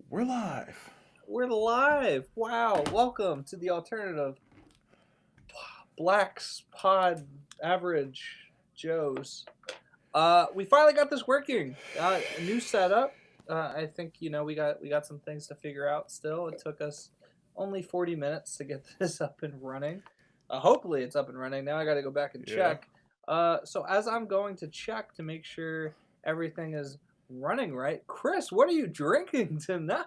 We're live. We're live. Wow. Welcome to the alternative Blacks Pod Average Joes. We finally got this working. A new setup. I think we got some things to figure out still. It took us only 40 minutes to get this up and running. Hopefully it's up and running. Now I got to go back and Yeah. check. So as I'm going to check to make sure everything is running right, Chris, what are you drinking tonight?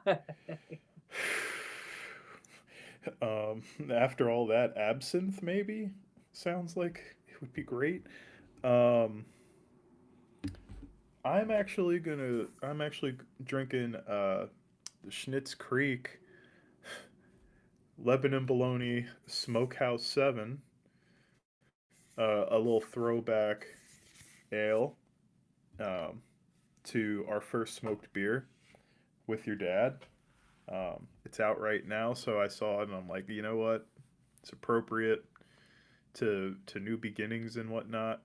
After all that, absinthe maybe sounds like it would be great. Um, I'm actually drinking the Schnitz Creek Lebanon Bologna Smokehouse 7, a little throwback ale um, to our first smoked beer with your dad. It's out right now, so I saw it and I'm like, you know what? It's appropriate to new beginnings and whatnot,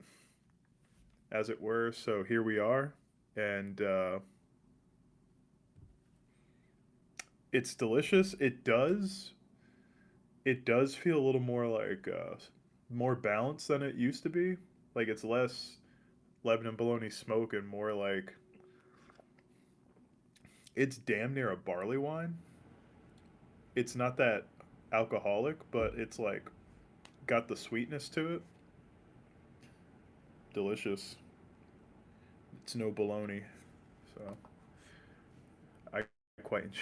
as it were. So here we are, and it's delicious. It does feel a little more like more balanced than it used to be. Like it's less Lebanon bologna smoke and more like it's damn near a barley wine. It's not that alcoholic, but it's like got the sweetness to it. Delicious. It's no bologna, so I quite enjoy.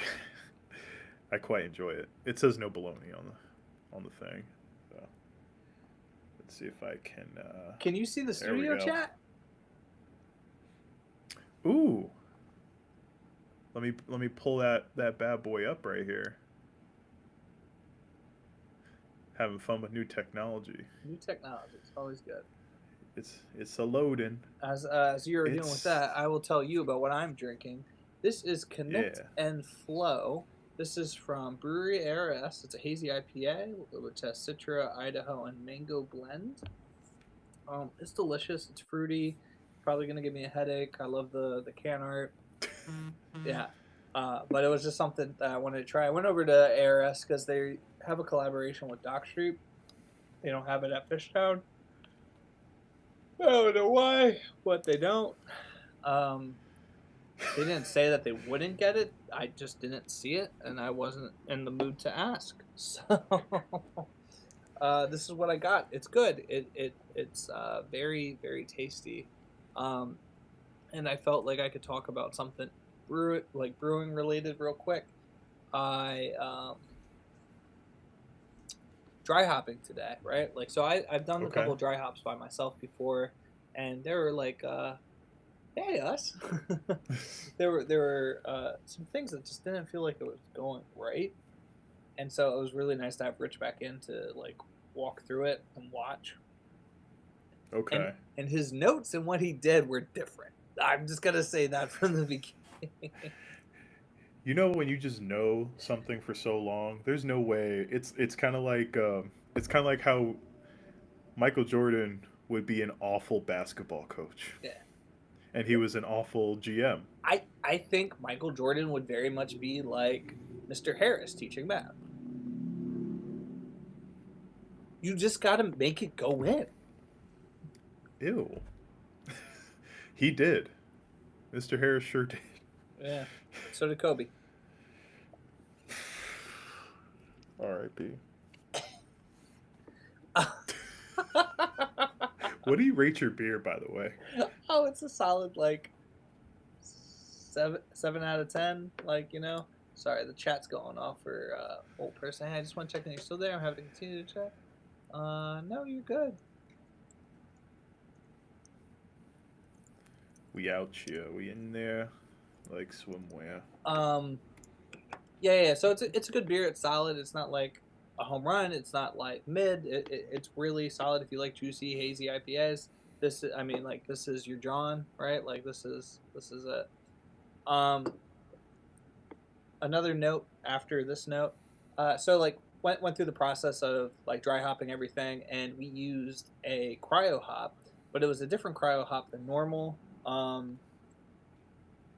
I quite enjoy it. It says no bologna on the thing. So let's see if I can. Can you see the There we studio go. chat? Ooh, let me pull that bad boy up right here. Having fun with new technology. New technology is always good. It's a loading. As you're dealing with It's that, I will tell you about what I'm drinking. This is Connect yeah. and Flow. This is from Brewery ARS. It's a hazy IPA which has Citra, Idaho, and mango blend. It's delicious. It's fruity. Probably gonna give me a headache. I love the can art. Yeah. But it was just something that I wanted to try. I went over to ARS because they have a collaboration with Dock Street. They don't have it at Fishtown. I don't know why, but they don't. Um, they didn't say that they wouldn't get it. I just didn't see it, and I wasn't in the mood to ask. So this is what I got. It's good. It's very very tasty, um, and I felt like I could talk about something brewing related real quick. I dry hopping today, right? Like so I've done a Okay. couple dry hops by myself before, and they were like hey us. There were some things that just didn't feel like it was going right, and so it was really nice to have Rich back in to like walk through it and watch. And Okay. and his notes and what he did were different. I'm just gonna say that from the beginning. You know when you just know something for so long, there's no way. It's kind of like how Michael Jordan would be an awful basketball coach, Yeah, and he was an awful GM. I think Michael Jordan would very much be like Mr. Harris teaching math. You just got to make it go in. Ew. He did. Mr. Harris sure did. Yeah. So did Kobe. R.I.P. What do you rate your beer, by the way? Oh, it's a solid like seven out of 10. Like sorry, the chat's going off for old person. Hey, I just want to check in. You're still there? I'm having to continue to check. No, you're good. We out here. We in there like swimwear. Um, yeah. So it's a good beer. It's solid. It's not like a home run. It's not like mid. It's really solid if you like juicy hazy IPAs. I mean, like this is your John, right? Like this is it. Um, Another note after this note. So like went through the process of like dry hopping everything, and we used a cryo hop, but it was a different cryo hop than normal.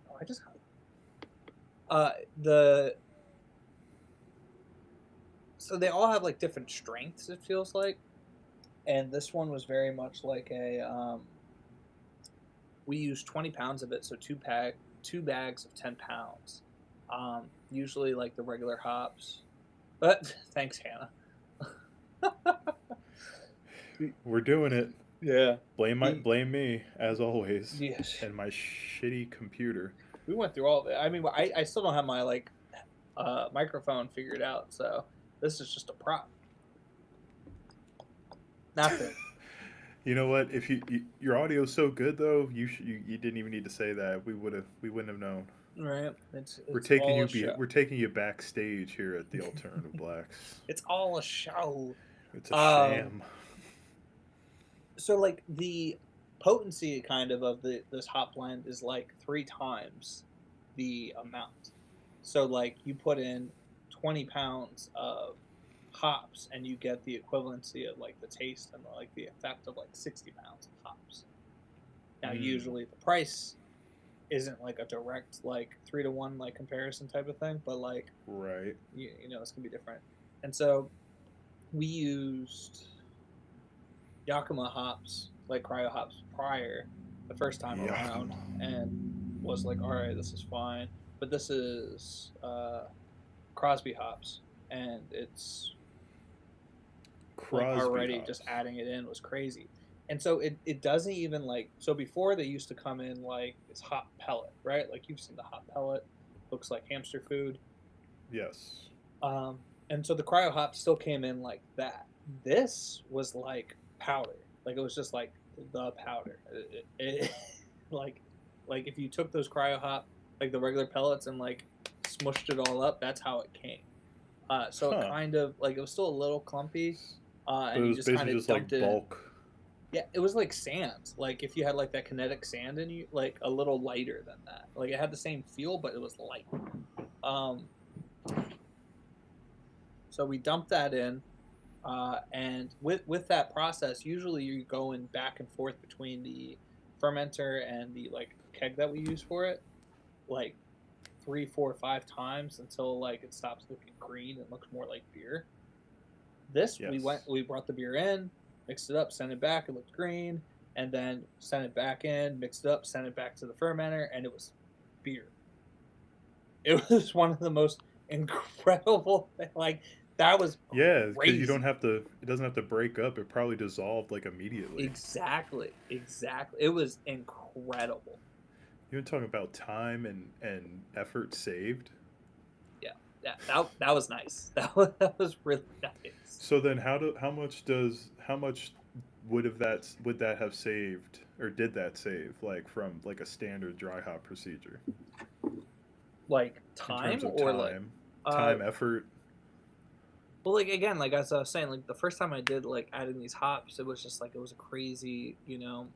Oh, I just The so they all have like different strengths. It feels like, and this one was very much like a. We used 20 pounds of it, so two bags of 10 pounds. Usually like the regular hops, but thanks, Hannah. We're doing it. Yeah. Blame me as always, Yes. and my shitty computer. We went through all of it. I mean, I still don't have my like microphone figured out, so this is just a prop. Nothing. You know what? If your audio's so good though, you didn't even need to say that. We wouldn't have known. Right. It's We're taking all you a show. we're taking you backstage here at the Alternative Blacks. It's all a show. It's a sham. So like the potency kind of this hop blend is like 3 times the amount. So like you put in 20 pounds of hops and you get the equivalency of like the taste and like the effect of like 60 pounds of hops. Now usually the price isn't like a direct like 3-to-1 like comparison type of thing, but like right, you know it's gonna be different. And so we used Yakima hops, like cryo hops prior the first time around, and was like, all right, this is fine. But this is Crosby hops, and it's Crosby like already hops. just adding it in was crazy. And so it doesn't even like, so before they used to come in like this hop pellet, right? Like you've seen the hop pellet, looks like hamster food. Yes. And so the cryo hop still came in like that. This was like powder, like it was just like the powder. Like if you took those cryo hop, like the regular pellets, and like smushed it all up, that's how it came. So it kind of like, it was still a little clumpy, and you just kind of dumped like it bulk. Yeah, it was like sand. Like if you had like that kinetic sand in you, like a little lighter than that. Like it had the same feel, but it was light. So we dumped that in, and with that process, usually you're going back and forth between the fermenter and the like keg that we use for it, like 3, 4, 5 times until like it stops looking green and looks more like beer. This we brought the beer in, mixed it up, sent it back, it looked green, and then sent it back in, mixed it up, sent it back to the fermenter, and it was beer. It was one of the most incredible, like, that was because you don't have to, it doesn't have to break up. It probably dissolved like immediately. Exactly. It was incredible. You're talking about time and effort saved. Yeah, that was nice. That was really nice. So then, how much would that have saved, or did that save, like from like a standard dry hop procedure? Like time, or like time, effort. Well, like again, like as I was saying, like the first time I did like adding these hops, it was just like, it was a crazy, you know.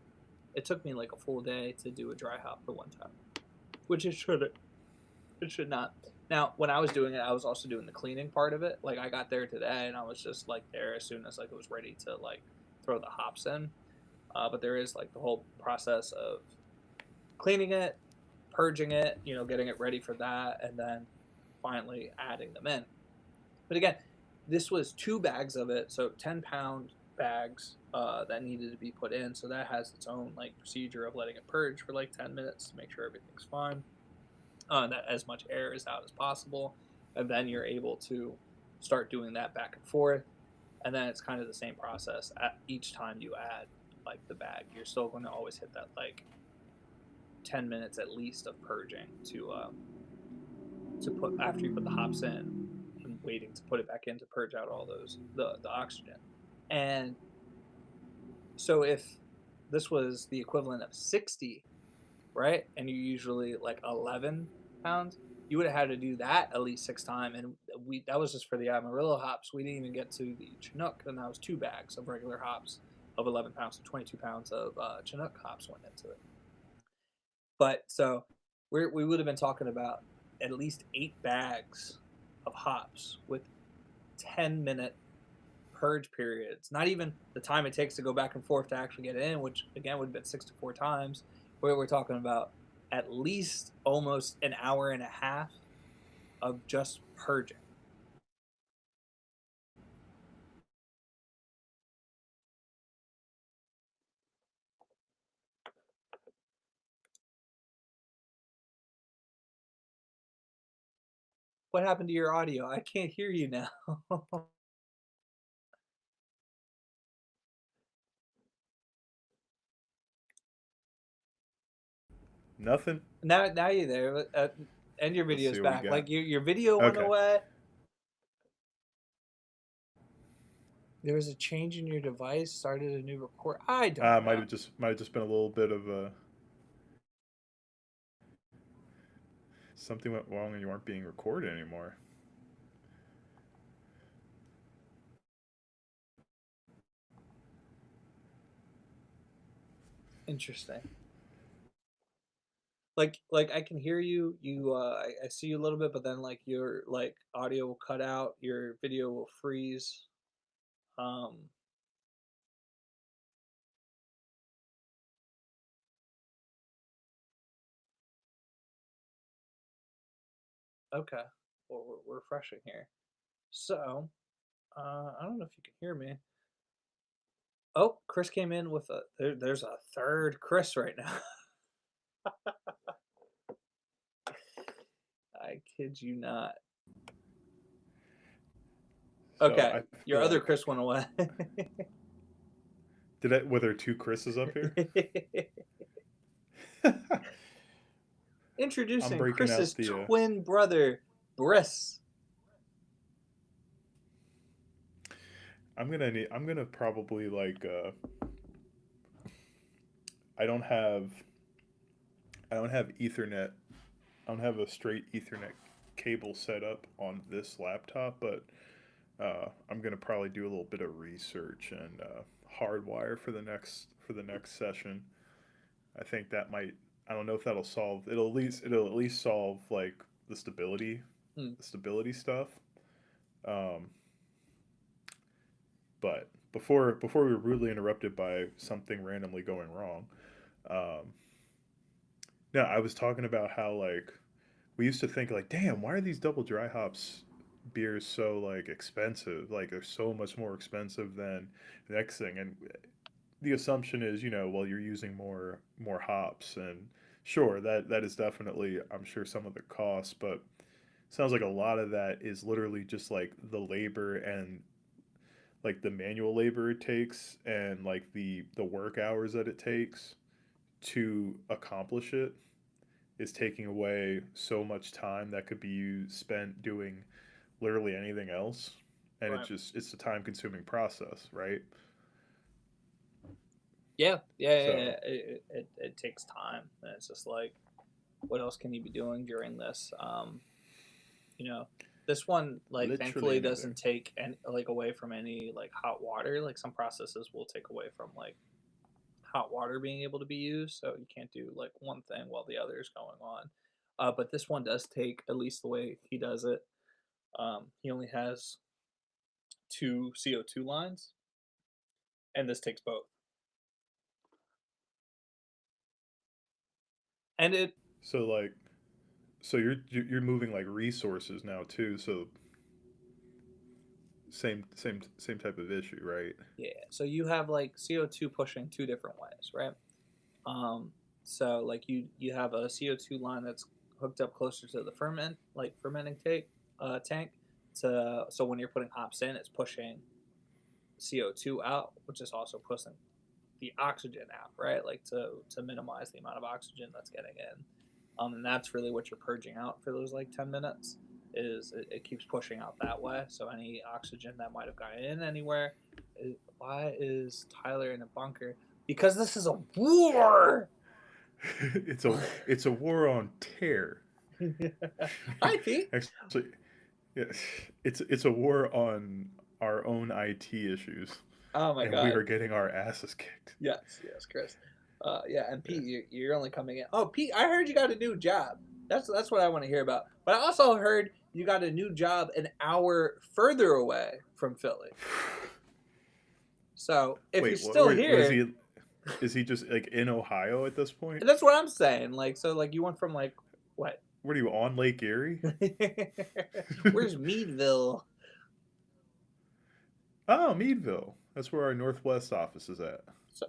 It took me like a full day to do a dry hop for one time, which it shouldn't. It should not. Now, when I was doing it, I was also doing the cleaning part of it. Like I got there today, and I was just like there as soon as like it was ready to like throw the hops in. But there is like the whole process of cleaning it, purging it, you know, getting it ready for that, and then finally adding them in. But again, this was 2 bags of it, so 10-pound bags that needed to be put in. So that has its own like procedure of letting it purge for like 10 minutes to make sure everything's fine. That as much air is out as possible, and then you're able to start doing that back and forth, and then it's kind of the same process at each time you add like the bag. You're still going to always hit that like 10 minutes at least of purging to put after you put the hops in, and waiting to put it back in to purge out all those the oxygen. And so if this was the equivalent of 60, right, and you usually like 11 pounds, you would have had to do that at least 6 times. And that was just for the Amarillo hops. We didn't even get to the Chinook, and that was 2 bags of regular hops of 11 pounds, so 22 pounds of Chinook hops went into it. But so we would have been talking about at least 8 bags of hops with 10-minute purge periods. Not even the time it takes to go back and forth to actually get it in, which again would have been 6 to 4 times. We're talking about at least almost an hour and a half of just purging. What happened to your audio? I can't hear you now. Nothing. Now you're there, and your Let's video's see what we back. got. Like your video went Okay. away. There was a change in your device. Started a new record. I don't know. Might have just been a little bit of a something went wrong and you aren't being recorded anymore. Interesting. Like I can hear you. I see you a little bit, but then like your like audio will cut out. Your video will freeze. Okay. Well, we're refreshing here. So, I don't know if you can hear me. Oh, Chris came in with there's a third Chris right now. I kid you not. So Okay, your feel other like- Chris went away. Were there two Chris's up here? Introducing breaking Chris's out the, twin brother, Briss. I'm gonna probably like I don't have Ethernet. I don't have a straight Ethernet cable set up on this laptop, but I'm gonna probably do a little bit of research and hardwire for the next session. I think that might. I don't know if that'll solve. It'll at least solve like the stability stuff. But before we were rudely interrupted by something randomly going wrong. No, I was talking about how like we used to think like, damn, why are these double dry hops beers so like expensive? Like they're so much more expensive than the next thing. And the assumption is, well, you're using more hops, and sure, that is definitely, I'm sure, some of the costs, but sounds like a lot of that is literally just like the labor and like the manual labor it takes and like the work hours that it takes to accomplish it is taking away so much time that could be spent doing literally anything else, and Right. it's a time consuming process, right? Yeah. It takes time, and it's just like, what else can you be doing during this? This one like Literally thankfully anything. doesn't take any like away from any like hot water. Like some processes will take away from like hot water being able to be used, so you can't do like one thing while the other is going on. But this one does take, at least the way he does it. He only has 2 CO2 lines, and this takes both. And so you're moving like resources now too, so same type of issue, right? yeah, so you have like CO2 pushing 2 different ways, right? So like you have a CO2 line that's hooked up closer to the fermenting tank. So when you're putting hops in, it's pushing CO2 out, which is also pushing the oxygen out, right? Like to minimize the amount of oxygen that's getting in. And that's really what you're purging out for those like 10 minutes. Is it keeps pushing out that way. So any oxygen that might have gotten in anywhere. Why is Tyler in a bunker? Because this is a war. it's a war on terror. Hi, Pete. Actually, yes, it's a war on our own IT issues. Oh my god, we are getting our asses kicked. Yes, Chris. Yeah, and Pete, you're only coming in. Oh, Pete, I heard you got a new job. That's what I want to hear about. But I also heard you got a new job an hour further away from Philly. So if you're still here, is he just like in Ohio at this point? that's what I'm saying. Like, so like you went from like what? What are you on Lake Erie? Where's Meadville? Oh, Meadville. That's where our Northwest office is at. So,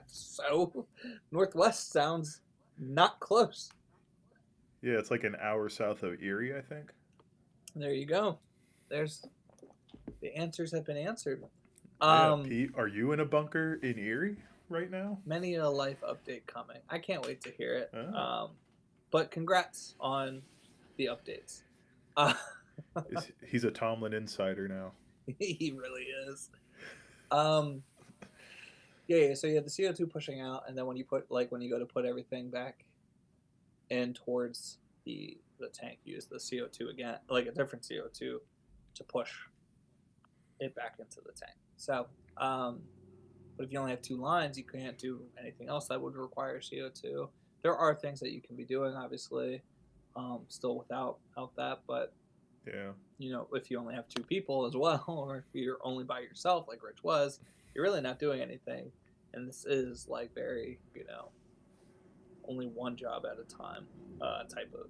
so Northwest sounds not close. Yeah, it's like an hour south of Erie, I think. There you go. There's the answers have been answered. Yeah, Pete, are you in a bunker in Erie right now? Many a life update coming. I can't wait to hear it. Oh. But congrats on the updates. He's a Tomlin insider now. He really is. Yeah. So you have the CO2 pushing out, and then when you go to put everything back in towards the tank, you use the CO2 again, like a different CO2, to push it back into the tank. So, but if you only have 2 lines, you can't do anything else that would require CO2. There are things that you can be doing, obviously, still without that, but Yeah. if you only have 2 people as well, or if you're only by yourself, like Rich was, you're really not doing anything. And this is like very, only one job at a time, type of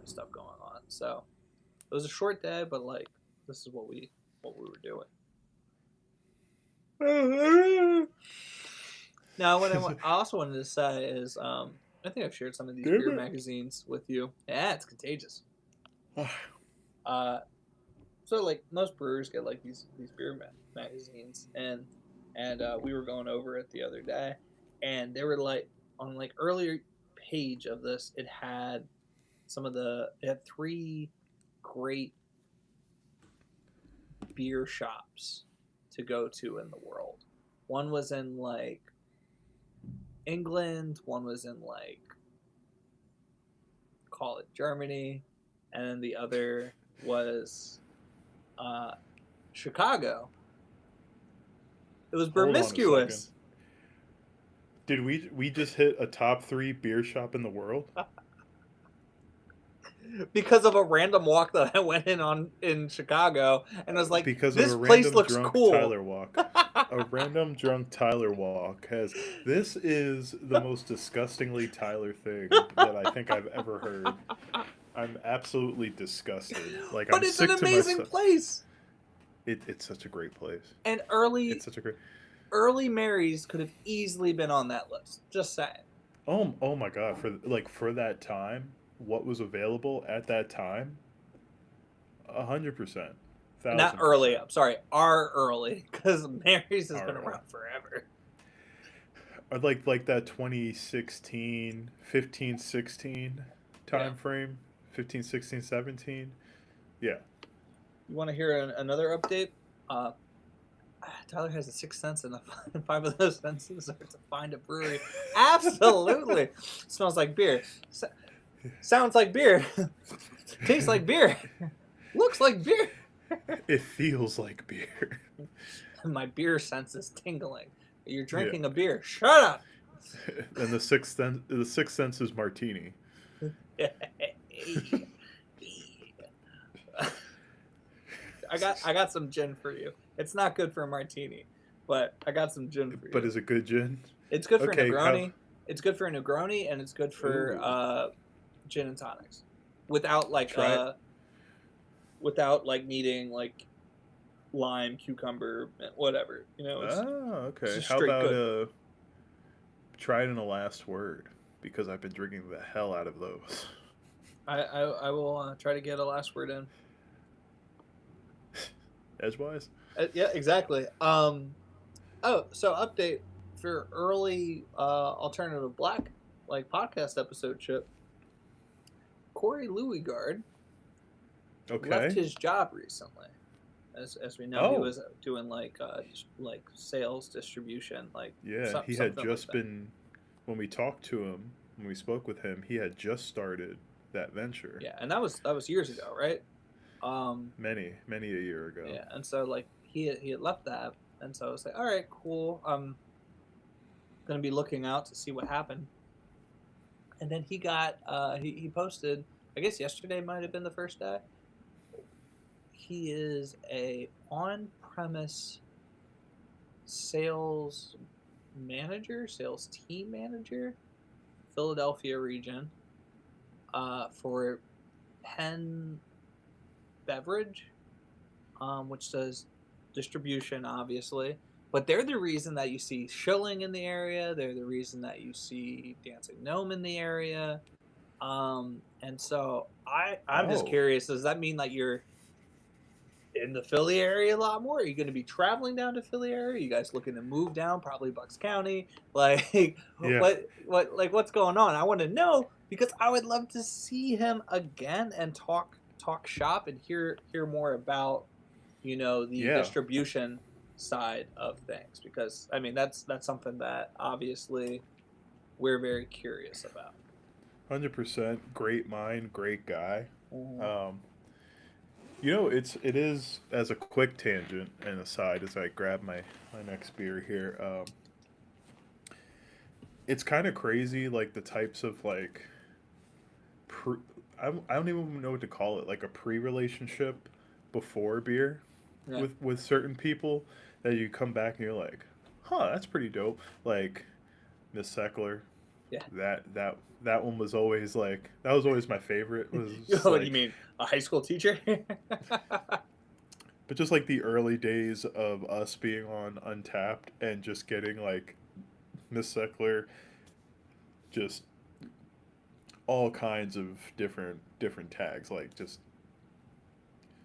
stuff going on. So it was a short day, but like this is what we were doing. Now, what I also wanted to say is, I think I've shared some of these beer magazines with you. Yeah, it's contagious. So like most brewers get like these beer magazines, and we were going over it the other day, and they were like on like earlier page of this, it had it had 3 great beer shops to go to in the world. One was in like England, one was in like, call it Germany, and then the other was Chicago. It was promiscuous. Did we just hit a top 3 beer shop in the world? Because of a random walk that I went in Chicago, and I was like, because this of a place random looks drunk cool. Tyler walk. A random drunk Tyler walk this is the most disgustingly Tyler thing that I think I've ever heard. I'm absolutely disgusted. Like, but I'm it's sick an to amazing myself. place. It's such a great place. And it's such a great. Early Mary's could have easily been on that list. Just saying. Oh my God! For that time, what was available at that time? 100%. Not early. I'm sorry, our early, because Mary's has been Early. around forever. Like that 2016, 15, 16 time frame, 15, 16, 17. Yeah. You want to hear another update? Tyler has a 6th sense, and 5 of those senses are to find a brewery. Absolutely. Smells like beer. Sounds like beer. Tastes like beer. Looks like beer. It feels like beer. My beer sense is tingling. You're drinking a beer. Shut up. And the sixth sense is martini. I got some gin for you. It's not good for a martini, but I got some gin for you. But is it good gin? It's good for a Negroni. It's good for a Negroni, and it's good for gin and tonics, without like needing like lime, cucumber, whatever. Okay. How about try it in a last word, because I've been drinking the hell out of those. I will try to get a last word in. Edgewise? Yeah, exactly. So update for early Alternative Black, like podcast episode ship. Corey Louigard left his job recently. As we know, he was doing like sales distribution. He had just been, when we talked to him, when we spoke with him, he had just started that venture. Yeah, and that was years ago, right? Many a year ago. Yeah, and so like he had left that, and so I was like, all right, cool. I'm gonna be looking out to see what happened. And then he got he posted, I guess yesterday might have been the first day. He is a on-premise sales team manager, Philadelphia region. for Penn Beverage, which does distribution, obviously. But they're the reason that you see Schilling in the area. They're the reason that you see Dancing Gnome in the area. And so I'm just Oh, curious. Does that mean that you're in the Philly area a lot more? Are you going to be traveling down to Philly area? Are you guys looking to move down, probably Bucks County? Like, yeah. what's going on? I want to know because I would love to see him again and talk shop and hear more about, the Yeah. distribution side of things because I mean that's something that obviously we're very curious about. 100%. Great mind, great guy. Mhm. Um, it is as a quick tangent and aside as I grab my next beer here. It's kind of crazy, like the types of like, pre, I don't even know what to call it, like a pre-relationship before beer Yeah, with certain people that you come back and you're like, huh, that's pretty dope. Like Miss Seckler, yeah. that one was always like that was always my favorite. Was just What do you like mean, a high school teacher? but just like the early days of us being on Untapped and just getting like Miss Seckler, just all kinds of different tags, like just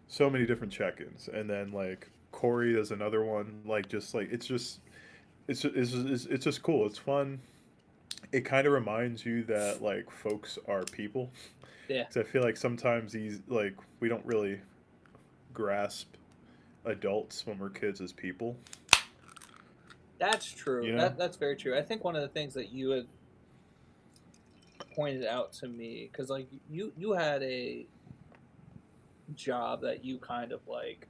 so many different check-ins, and then like Corey is another one. Like just like it's just cool. It's fun. It kind of reminds you that like folks are people. Yeah, Because I feel like sometimes these like we don't really grasp adults when we're kids as people. that's true. You know? That's very true. I think one of the things that you had pointed out to me because like you had a job that you kind of like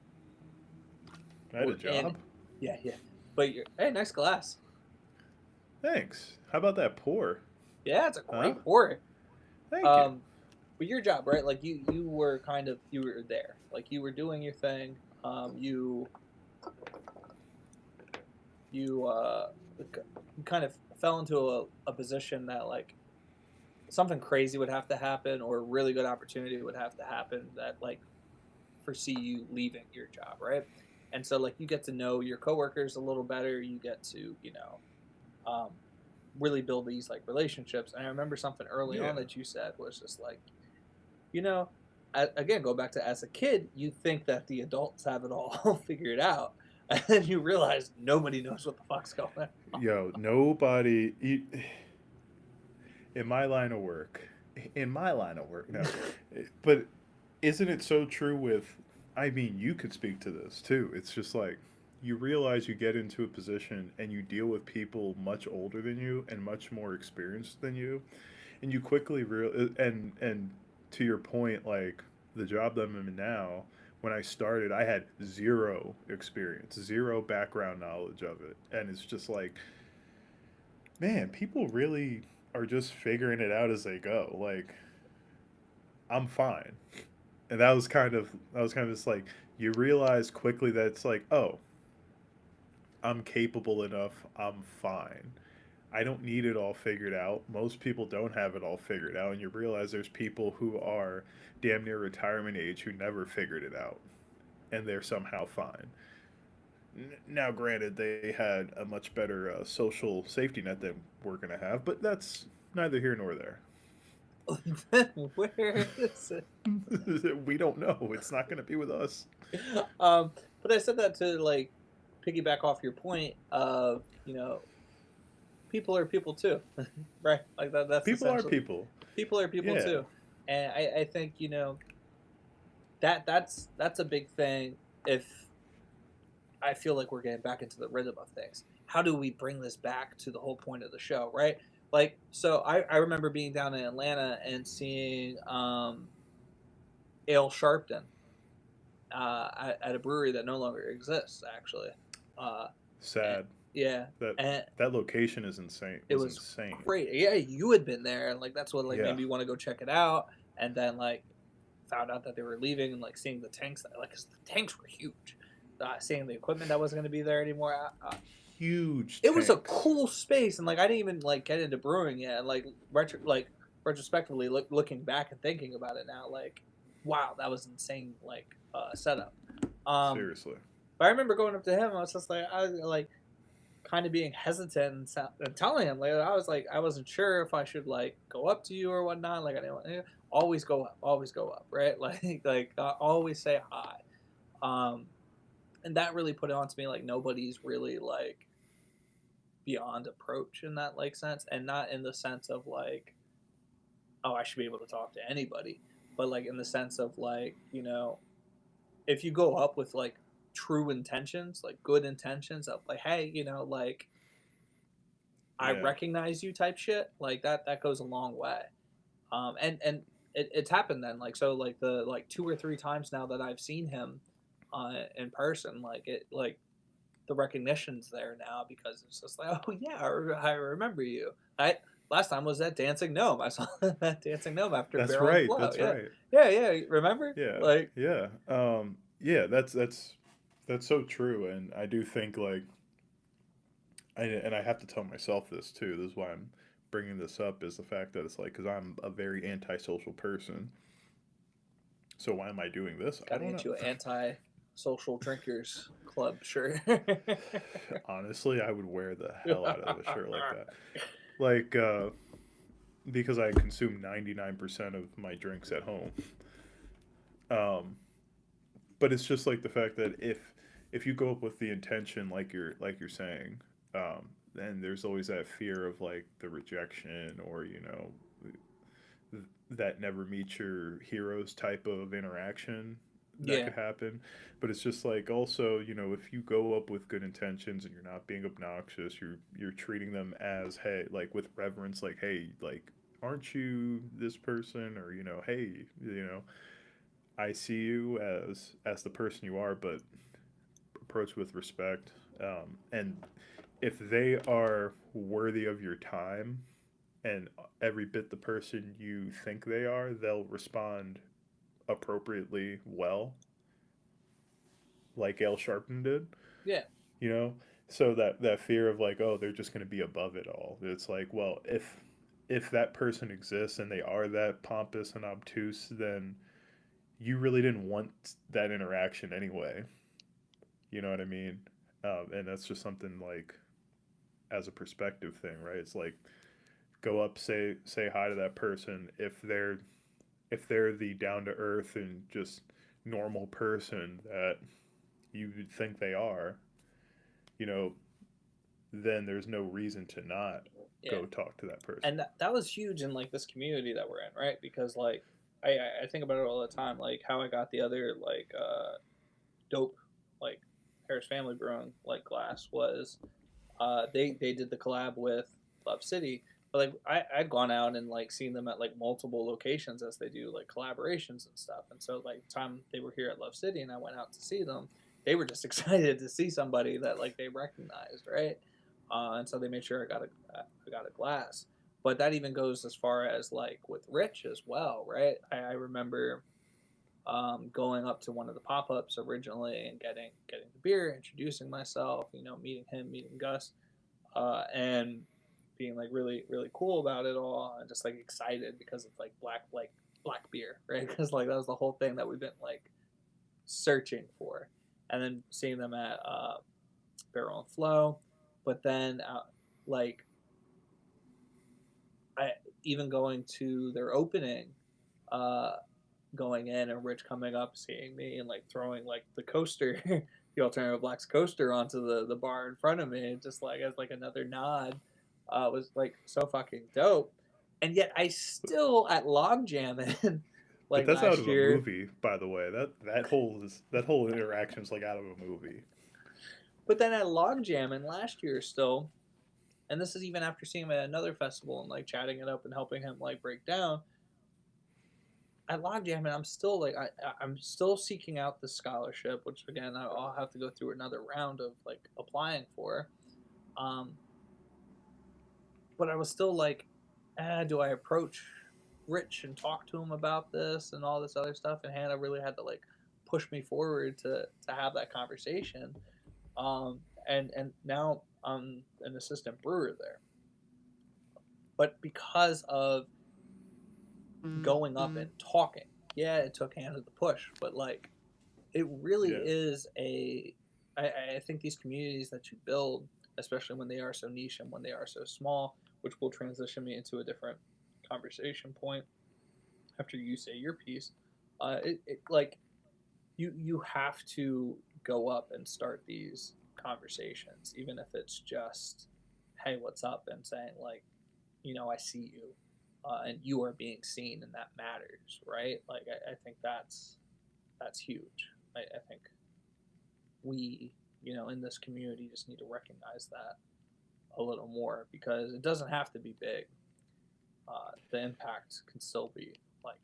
I had a were in. job. Yeah, yeah. But you're hey, nice glass. Thanks. How about that pour? Yeah, it's a Huh? great pour. Thank you. Um, but your job, right? Like you were kind of you were there. Like you were doing your thing. You you you kind of fell into a position that like something crazy would have to happen or a really good opportunity would have to happen that like foresee you leaving your job, right? And so like you get to know your coworkers a little better. You get to um, really build these like relationships. And I remember something early on Yeah. that you said was just like, you know, again, go back to as a kid, you think that the adults have it all figured out, and then you realize nobody knows what the fuck's going on. Yo, nobody in my line of work. In my line of work, no. But isn't it so true with I mean, you could speak to this too. It's just like you realize you get into a position and you deal with people much older than you and much more experienced than you, and you quickly real and to your point, like the job that I'm in now, when I started, I had zero experience, zero background knowledge of it, and it's just like, man, people really are just figuring it out as they go. Like, I'm fine, and that was kind of just like you realize quickly that it's like, oh, I'm capable enough. I'm fine. I don't need it all figured out. Most people don't have it all figured out, and you realize there's people who are damn near retirement age who never figured it out, and they're somehow fine. Now, granted, they had a much better social safety net than we're gonna have, but that's neither here nor there. Where is it? We don't know. It's not gonna be with us. Um, but I said that to like piggyback off your point of people are people too, right? Like that's People are essentially people. people are people Yeah. too, and I think that's a big thing. If I feel like we're getting back into the rhythm of things, how do we bring this back to the whole point of the show, right? Like, so I remember being down in Atlanta and seeing Ale Sharpton at a brewery that no longer exists, actually. Uh, and, Sad. yeah, That and that location is insane. it Was was insane. great. Yeah, you had been there, and like that's what like Yeah. made me want to go check it out. And then like found out that they were leaving, and like seeing the tanks, like 'cause the tanks were huge. Seeing the equipment that wasn't going to be there anymore. Huge It was a tanks. cool space, and like I didn't even like get into brewing yet. And, like retro, like retrospectively looking back and thinking about it now, like, wow, that was insane, like setup. Um, Seriously. but I remember going up to him. I was just like, I was like kind of being hesitant and telling him, like, I was like, I wasn't sure if I should like go up to you or whatnot. Like, I didn't always go up, right? Always say hi. Um, and that really put it on to me, like, nobody's really like beyond approach in that like sense, and not in the sense of like, oh, I should be able to talk to anybody, but like in the sense of like, if you go up with like true intentions, like good intentions of like, hey, like, I Yeah. recognize you type shit, like that goes a long way. And it's happened then, like, so like the like 2 or 3 times now that I've seen him in person, like it like the recognition's there now, because it's just like, oh yeah, I remember you. I Last time was that Dancing Gnome. I saw that Dancing Gnome after That's Barrel and right. Flow. That's Yeah, right. yeah. Remember? Yeah. Like, Yeah. Yeah, that's so true, and I do think like and I have to tell myself this too. This is why I'm bringing this up, is the fact that it's like, because I'm a very antisocial person. So why am I doing this? I gotta don't get know. you an anti-social drinkers club shirt. Honestly, I would wear the hell out of a shirt like that. Like, because I consume 99% of my drinks at home. Um, but it's just like the fact that if you go up with the intention, like you're saying, then there's always that fear of like the rejection, or that never meet your heroes type of interaction that Yeah, could happen. But it's just like, also, if you go up with good intentions and you're not being obnoxious, you're treating them as, hey, like with reverence, like, hey, like, aren't you this person, or hey, I see you as the person you are, but approach with respect. And if they are worthy of your time, and every bit the person you think they are, they'll respond appropriately well, like Al Sharpton did. yeah, You know, so that fear of like, oh, they're just going to be above it all. It's like, well, if that person exists and they are that pompous and obtuse, then you really didn't want that interaction anyway. You know what I mean? And that's just something like, as a perspective thing, right? It's like, go up, say hi to that person. If they're the down to earth and just normal person that you think they are, you know, then there's no reason to not yeah. go talk to that person. And that was huge in like this community that we're in, right? Because like I think about it all the time, like how I got the other like dope like Harris Family Brewing like glass was they did the collab with Love City, but like I'd gone out and like seen them at like multiple locations as they do like collaborations and stuff. And so like the time they were here at Love City and I went out to see them, they were just excited to see somebody that like they recognized, right? And so they made sure I got a glass. But that even goes as far as like with Rich as well, right? I remember going up to one of the pop ups originally and getting the beer, introducing myself, meeting him, meeting Gus, and being like really really cool about it all, and just like excited because it's like black beer, right? Because like that was the whole thing that we've been like searching for, and then seeing them at Barrel and Flow, but then like I even going to their opening. Uh, Going in and Rich coming up, seeing me, and like throwing like the coaster, the Alternative Blacks coaster onto the bar in front of me, just like as like another nod, was like so fucking dope. And yet I still at Log Jamming, But like that's out last of a year, movie, by the way. That whole interaction is like out of a movie. but then at Log Jamming last year still, and this is even after seeing him at another festival and like chatting it up and helping him like break down. At Logjam, and I'm still like I'm still seeking out the scholarship, which again I'll have to go through another round of like applying for. Um, but I was still like, do I approach Rich and talk to him about this and all this other stuff? And Hannah really had to like push me forward to have that conversation. And now I'm an assistant brewer there, but because of going up and talking. Yeah, it took hands at the push, but like it really Yeah. is a. I think these communities that you build, especially when they are so niche and when they are so small, which will transition me into a different conversation point after you say your piece. Like you have to go up and start these conversations, even if it's just, hey, what's up, and saying like, I see you, and you are being seen, and that matters, right? Like I think that's huge. I think we, in this community, just need to recognize that a little more because it doesn't have to be big. The impact can still be like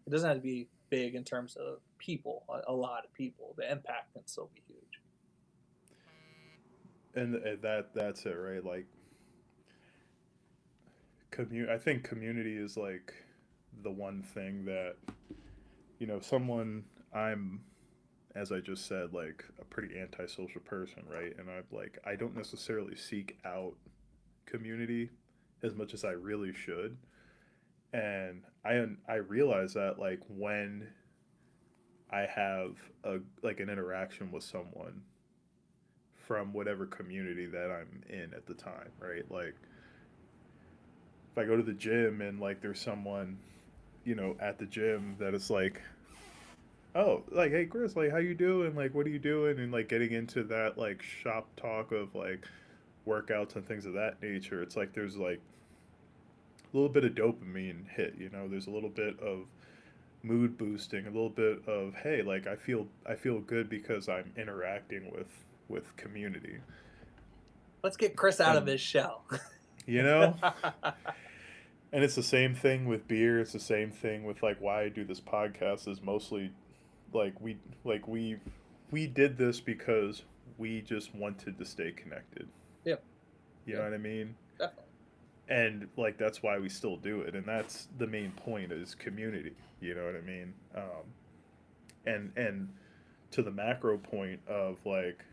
it doesn't have to be big in terms of people, a lot of people. The impact can still be huge. And that's it, right? Like I think community is like the one thing that someone I'm as I just said, like a pretty antisocial person, right? And I don't necessarily seek out community as much as I really should. And I realize that like when I have an interaction with someone from whatever community that I'm in at the time, right? Like if I go to the gym and like there's someone, at the gym that is like, oh, like, hey Chris, like how you doing? Like what are you doing? And like getting into that like shop talk of like workouts and things of that nature. It's like there's like a little bit of dopamine hit, there's a little bit of mood boosting, a little bit of hey, like I feel good because I'm interacting with community. Let's get Chris out of And his shell. you know, and it's the same thing with beer, it's the same thing with like why I do this podcast is mostly like we did this because we just wanted to stay connected. Yep. You know Yep. what I mean? Definitely. And like that's why we still do it, and that's the main point is community. You know what I mean? And to the macro point of like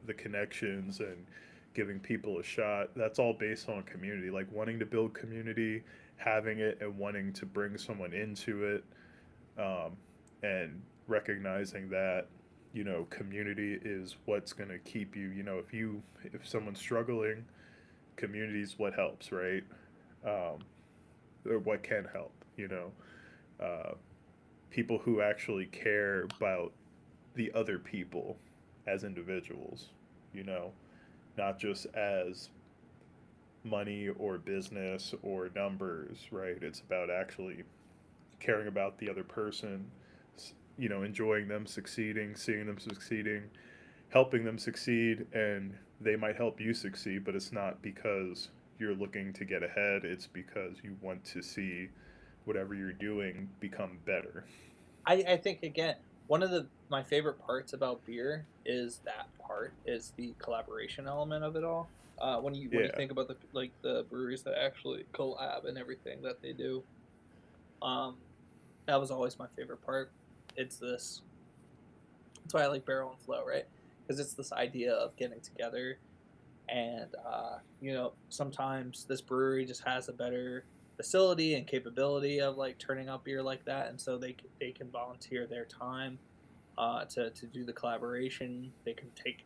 the connections and giving people a shot, that's all based on community, like wanting to build community, having it, and wanting to bring someone into it, um, and recognizing that community is what's going to keep you, if someone's struggling, community is what helps, right? um, or what can help, uh, people who actually care about the other people as individuals, you know, not just as money or business or numbers, right? It's about actually caring about the other person, enjoying them succeeding, seeing them succeeding, helping them succeed, and they might help you succeed, but it's not because you're looking to get ahead, it's because you want to see whatever you're doing become better. I think again, one of my favorite parts about beer is that part is the collaboration element of it all. When you Yeah. think about the breweries that actually collab and everything that they do, um, that was always my favorite part. It's this. That's why I like Barrel and Flow, right? Because it's this idea of getting together and sometimes this brewery just has a better facility and capability of like turning out beer like that, and so they can volunteer their time to do the collaboration. They can take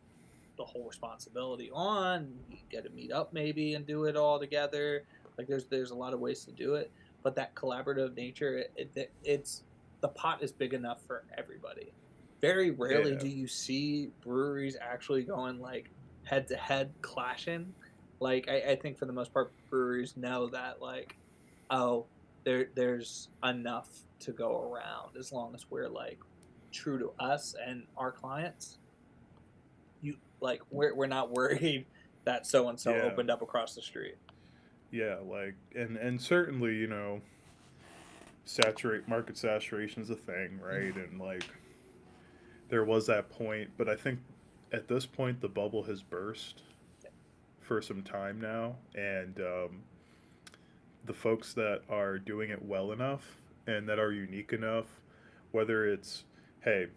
the whole responsibility on. You get to meet up maybe and do it all together. Like there's a lot of ways to do it, but that collaborative nature, it's the pot is big enough for everybody. Very rarely Yeah. do you see breweries actually going like head to head clashing. Like I think for the most part, breweries know that like, oh, there's enough to go around as long as we're like true to us and our clients. You like we're not worried that so and so Yeah. opened up across the street. Yeah, like and certainly, saturate market saturation is a thing, right? And like there was that point, but I think at this point the bubble has burst for some time now, and the folks that are doing it well enough and that are unique enough, whether it's hey,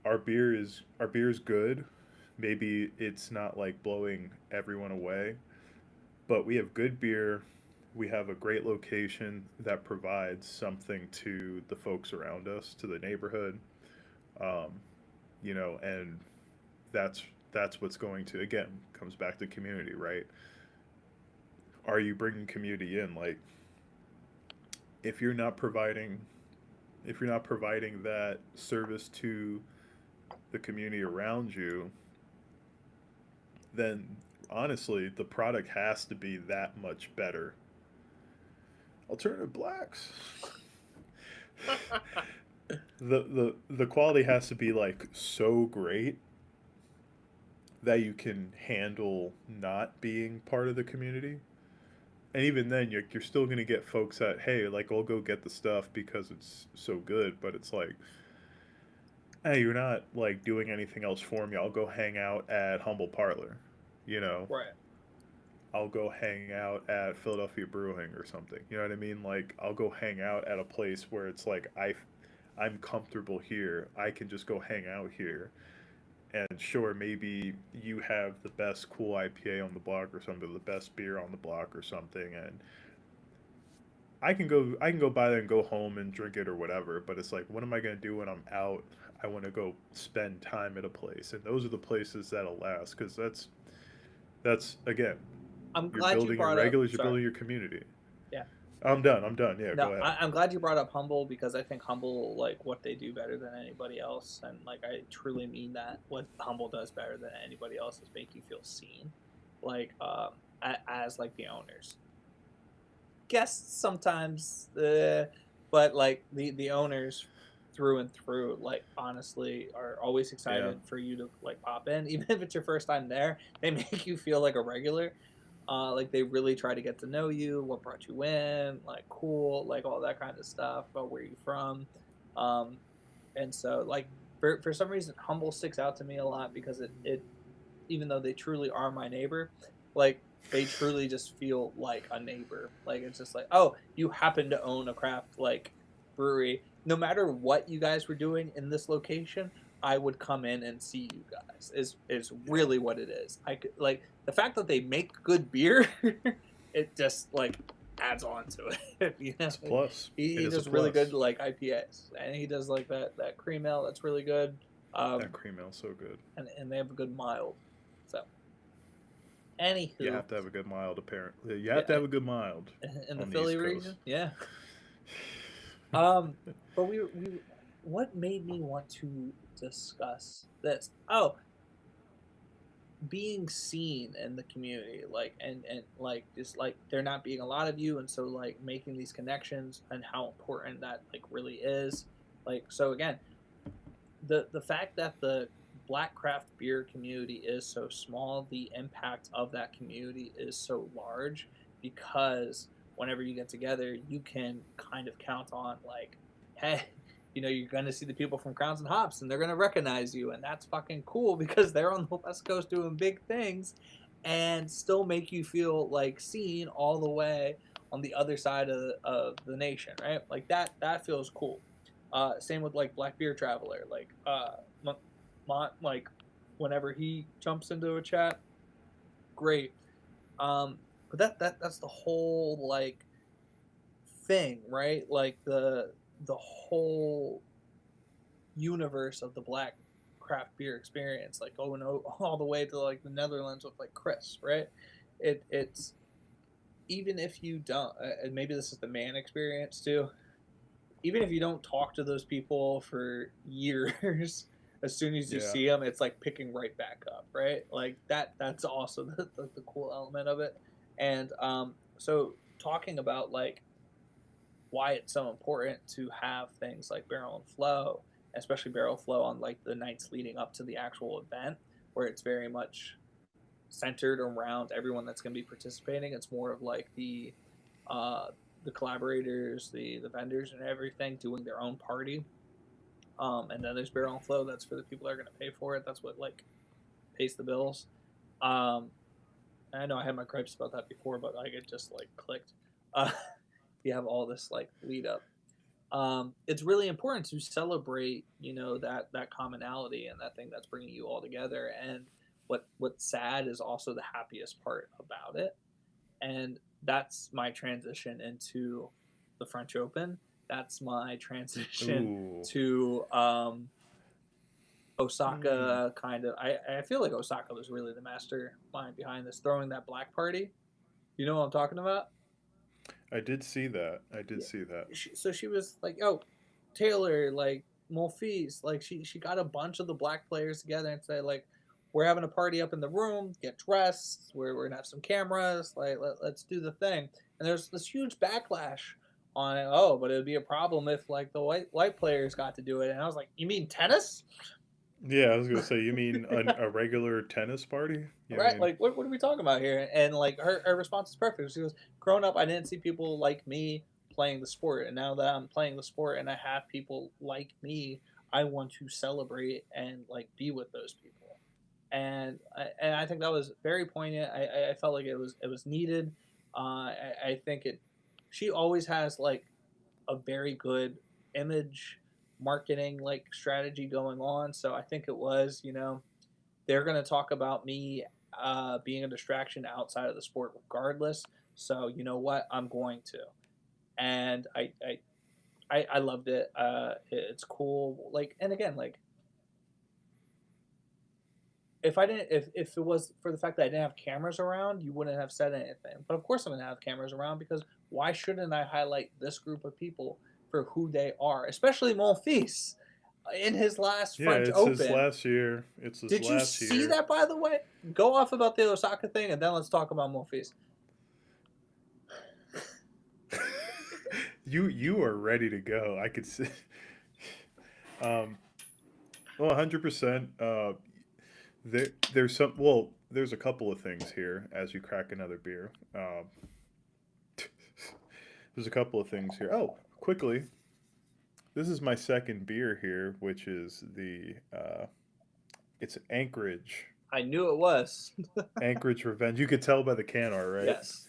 our beer is good, maybe it's not like blowing everyone away, but we have good beer we have a great location that provides something to the folks around us, to the neighborhood, um, and that's that's what's going to, again, comes back to community, right? Are you bringing community in? Like, if you're not providing if you're not providing that service to the community around you, then honestly, the product has to be that much better. Alternative blacks. The quality has to be like so great that you can handle not being part of the community. And even then, you're still gonna get folks that, hey, like, I'll go get the stuff because it's so good, but it's like, hey, you're not like doing anything else for me. I'll go hang out at Humble Parlor, you know. Right. I'll go hang out at Philadelphia Brewing or something. You know what I mean? Like, I'll go hang out at a place where it's like I'm comfortable here. I can just go hang out here. And sure, maybe you have the best cool IPA on the block or something, the best beer on the block or something, and I can go buy that and go home and drink it or whatever. But it's like, what am I gonna do when I'm out? I want to go spend time at a place, and those are the places that'll last because that's again, I'm you're glad you building your brought up. regulars, you're Sorry. building your community. Yeah. I'm done. I'm done. Yeah, No, go ahead. I'm glad you brought up Humble because I think Humble, like, what they do better than anybody else, and like I truly mean that. What Humble does better than anybody else is make you feel seen, like as like the owners. Guests sometimes, but like the owners through and through, like honestly, are always Yeah, excited for you to like pop in, even if it's your first time there. They make you feel like a regular. Like they really try to get to know you, what brought you in, like cool, like all that kind of stuff about where you from. Um, and so like for some reason, Humble sticks out to me a lot because it even though they truly are my neighbor, like they truly just feel like a neighbor. Like it's just like, oh, you happen to own a craft like brewery. No matter what you guys were doing in this location, I would come in and see you guys. Is yeah. really what it is. I could like the fact that they make good beer. It just like adds on to it. You know, It's a plus. It he is a does really good plus. like IPAs, and he does like that cream ale that's really good. That Um, cream ale so good. and they have a good mild. So, You anywho, have to have a good mild, apparently. You have to yeah, have a good mild in the on the Philly East Coast. region, yeah. But we what made me want to discuss this? Oh, being seen in the community, like and like just like there not being a lot of you, and so like making these connections and how important that like really is. Like so again, the fact that the black craft beer community is so small, the impact of that community is so large because whenever you get together, you can kind of count on like, hey, you're gonna see the people from Crowns and Hops and they're gonna recognize you, and that's fucking cool because they're on the West Coast doing big things and still make you feel like seen all the way on the other side of the nation, right? Like that feels cool. Same with like Black Beer Traveler, like like whenever he jumps into a chat, great. But that's the whole like thing, right? Like the whole universe of the black craft beer experience, like going all the way to like the Netherlands with like Chris, right? It's even if you don't, and maybe this is the man experience too, even if you don't talk to those people for years, as soon as you Yeah. see them, it's like picking right back up, right? Like that's also the cool element of it. And so talking about like why it's so important to have things like Barrel and Flow, especially Barrel Flow on like the nights leading up to the actual event, where it's very much centered around everyone that's going to be participating. It's more of like uh, the collaborators, the vendors, and everything doing their own party. And then there's Barrel and Flow. That's for the people that are going to pay for it. That's what like pays the bills. Um, I know I had my gripes about that before, but like it just like clicked. Uh, you have all this like lead up. It's really important to celebrate, that commonality and that thing that's bringing you all together. And what's sad is also the happiest part about it. And that's my transition into the French Open. That's my transition Ooh. to Mm. Osaka. Kind of, I feel like Osaka was really the mastermind behind this, throwing that black party. You know what I'm talking about? I did see that. I did Yeah. see that. So she was like, "Oh, Taylor, like Monfils, like she got a bunch of the black players together and said like, we're having a party up in the room. Get dressed. We're gonna have some cameras. Like let's do the thing." And there's this huge backlash on it. Oh, but it would be a problem if like the white players got to do it. And I was like, "You mean tennis?" Yeah, I was gonna say, you mean a regular tennis party? You Right? mean, Like, what are we talking about here? And like, her response is perfect. She goes, "Growing up, I didn't see people like me playing the sport, and now that I'm playing the sport and I have people like me, I want to celebrate and like be with those people." And I think that was very poignant. I felt like it was needed. I think it. She always has like a very good image marketing like strategy going on. So I think it was, they're going to talk about me being a distraction outside of the sport regardless. So you know what? I'm going to, and I loved it. It's cool. Like, and again, like if I didn't, if it was for the fact that I didn't have cameras around, you wouldn't have said anything. But of course, I'm gonna have cameras around because why shouldn't I highlight this group of people for who they are, especially Monfils in his last yeah, French it's his Open. last year. It's his Did you last see year. that, by the way? Go off about the Osaka thing, and then let's talk about Monfils. You are ready to go. I could see. Um, well, 100%. There's some. Well, there's a couple of things here as you crack another beer. There's a couple of things here. Oh, quickly, this is my second beer here, which is the it's Anchorage. I knew it was. Anchorage Revenge. You could tell by the can art, right? Yes.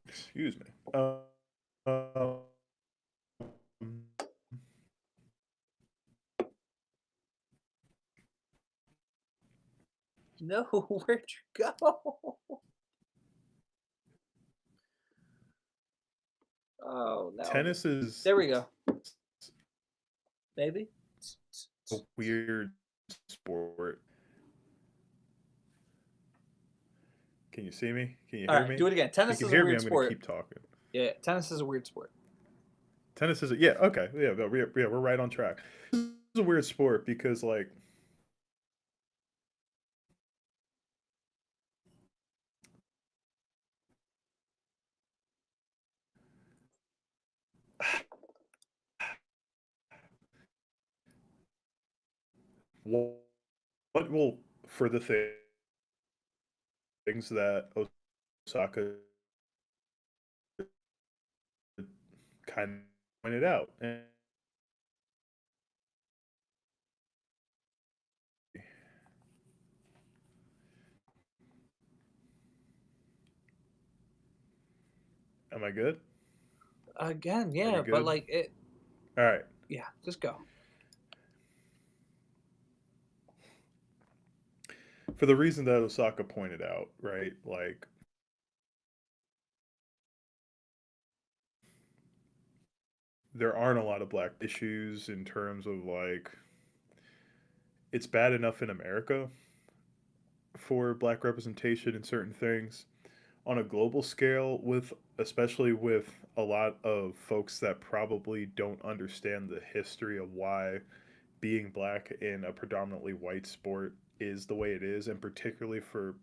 Excuse me. Um, No, where'd you go? Oh no. tennis is There we go. Maybe. a weird sport. Can you see me? Can you All hear right, me? do it again. If you Tennis can is a hear me, weird I'm going to sport. keep talking. Yeah, tennis is a weird sport. Tennis is yeah, okay, yeah, we're right on track. This is a weird sport because like what will for the things that Osaka kind of pointed out. And am I good? Again, Are we yeah, but good? like it. All right. Yeah, just go. For the reason that Osaka pointed out, right? Like there aren't a lot of black issues in terms of like it's bad enough in America for black representation in certain things on a global scale with especially with a lot of folks that probably don't understand the history of why being black in a predominantly white sport is the way it is, and particularly for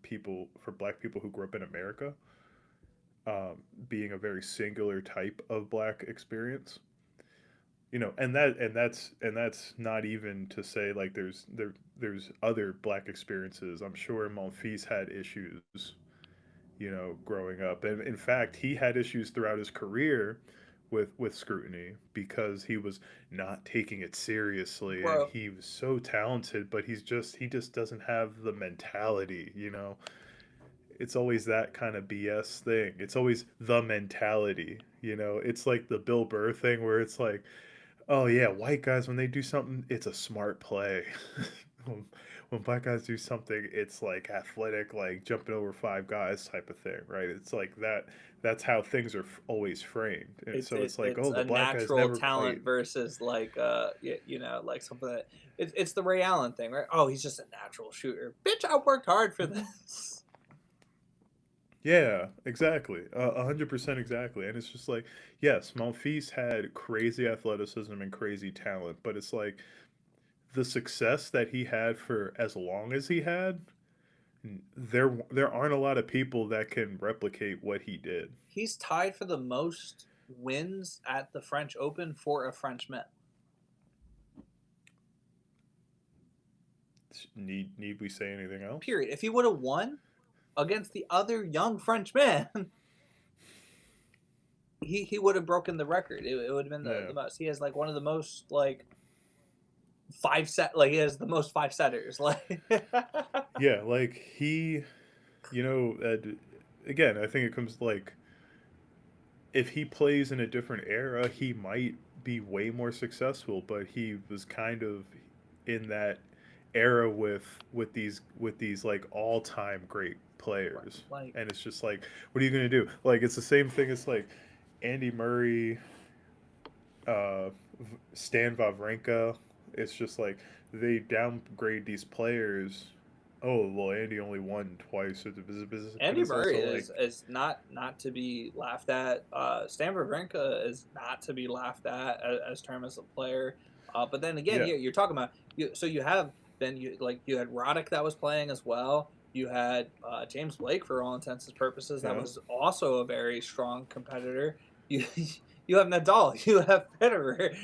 black people who grew up in America, being a very singular type of black experience. And that's not even to say like there's other black experiences. I'm sure Monfils had issues, growing up, and in fact, he had issues throughout his career with scrutiny because he was not taking it seriously, and Bro, he was so talented, but he just doesn't have the mentality. It's always that kind of BS thing. It's always the mentality. It's like the Bill Burr thing where it's like, oh yeah, white guys when they do something, it's a smart play. when, when black guys do something, it's like athletic, like jumping over five guys type of thing, right? It's like that. That's how things are always framed, and so it's like, It's oh, the a black guys natural never talent quite. versus like you know, like something that it's the Ray Allen thing, right? Oh, he's just a natural shooter. Bitch, I worked hard for this. Yeah, exactly. 100% exactly. And it's just like, yes, Monfils had crazy athleticism and crazy talent, but it's like the success that he had for as long as he had, there aren't a lot of people that can replicate what he did. He's tied for the most wins at the French Open for a Frenchman. Need we say anything else? Period. If he would have won against the other young Frenchman, he would have broken the record. It would have been Yeah. the most. He has like one of the most like like he has the most five setters. Like Yeah, like he, you know, again, I think it comes like if he plays in a different era, he might be way more successful, but he was kind of in that era with these like all-time great players. like And it's just like, what are you going to do? Like it's the same thing as like Andy Murray, uh Stan Wawrinka. It's just like they downgrade these players. Oh, well, Andy only won twice, but Andy it's Murray also like, is not to be laughed at. Stan Wawrinka is not to be laughed at as term as a player. But then again, yeah, you're talking about you. So you have then you had Roddick that was playing as well. You had James Blake for all intents and purposes that yeah, was also a very strong competitor. You you have Nadal, you have Federer,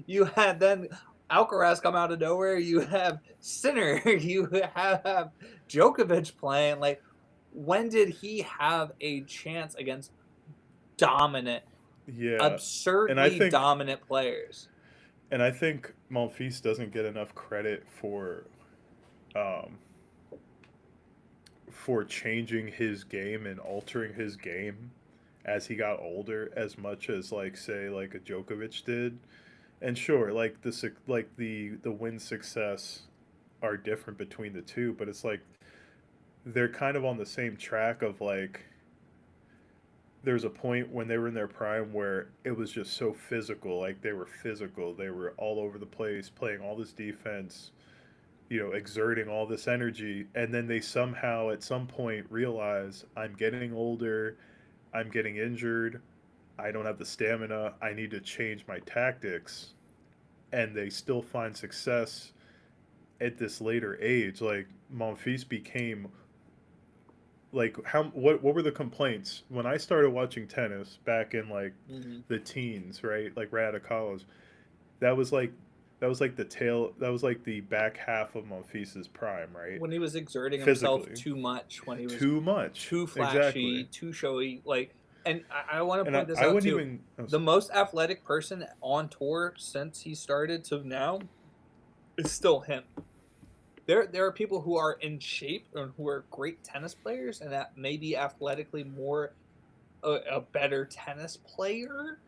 you had then Alcaraz come out of nowhere. You have Sinner, you have Djokovic playing. Like, when did he have a chance against dominant, yeah. And I absurdly think dominant players? And I think Monfils doesn't get enough credit um, for changing his game and altering his game as he got older, as much as like say like a Djokovic did. And sure, like the win success are different between the two, but it's like they're kind of on the same track of like there's a point when they were in their prime where it was just so physical, like they were physical, they were all over the place playing all this defense, exerting all this energy, and then they somehow at some point realize I'm getting older, I'm getting injured, I don't have the stamina, I need to change my tactics, and they still find success at this later age. Like Monfils became like what were the complaints when I started watching tennis back in like Mm-hmm. the teens, right? Like right out of college. That was like that was like the back half of Monfils's prime, right? When he was exerting himself Physically. too much, when he was Too much. too Exactly. flashy, too showy, like, and I want to And point this I out wouldn't too. even The most athletic person on tour since he started to now is still him. There are people who are in shape and who are great tennis players and that may be athletically more a better tennis player